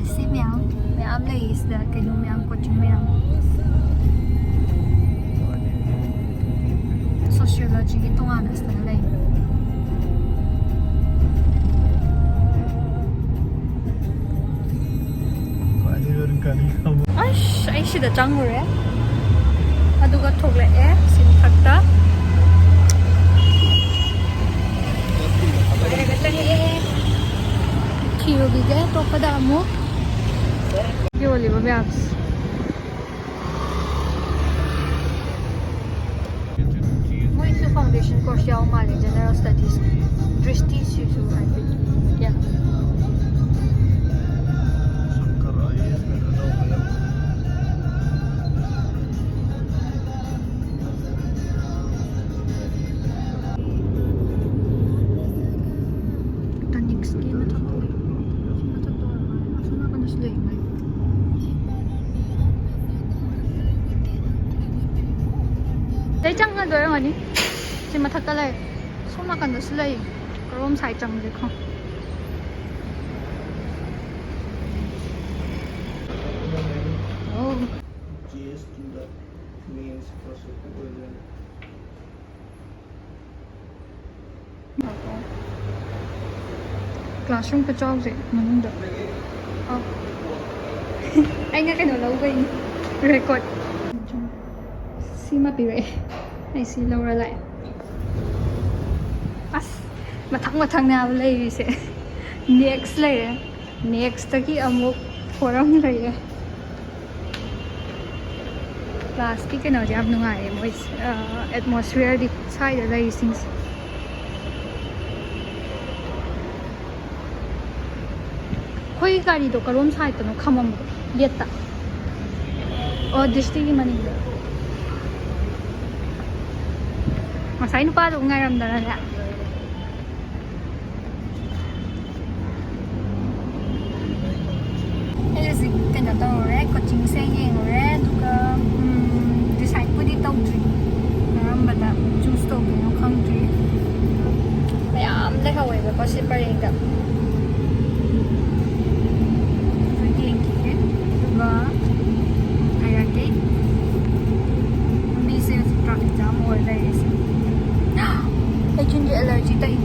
si mẹ lấy là cái nụ mẹ của chúng mẹ sociology itu ana sekali. Ay sudah canggul ya. Aduga thogle sim thakta. Kilo bige to pada mo. Yoli ba babs. Mo isu foundation course yaw mali general studies. Drishti sisu I think. Yeah. Đây chẳng là rồi mà đi chỉ mà thật cái này số mà cần được lấy có ôm xài chẳng được không classroom cái job gì mà không được anh nghe cái nó lâu vậy record xin mà bị vậy này xin lâu ra lại mà thằng nào lấy sẽ next lấy next cái amuk forum lấy class cái nào jam nung ai mỗi atmosphere đi sai ở đây sinh khơi gari to karom sai to no khamam yetta dishti mani masai nu pa ngay ram da na elisi kena to re coaching se yeng re duga decide put it out ram bada choose to no khang tri mayam le hawai ba ko si paring da duga ayake mi se traffic jam or there is I change allergy type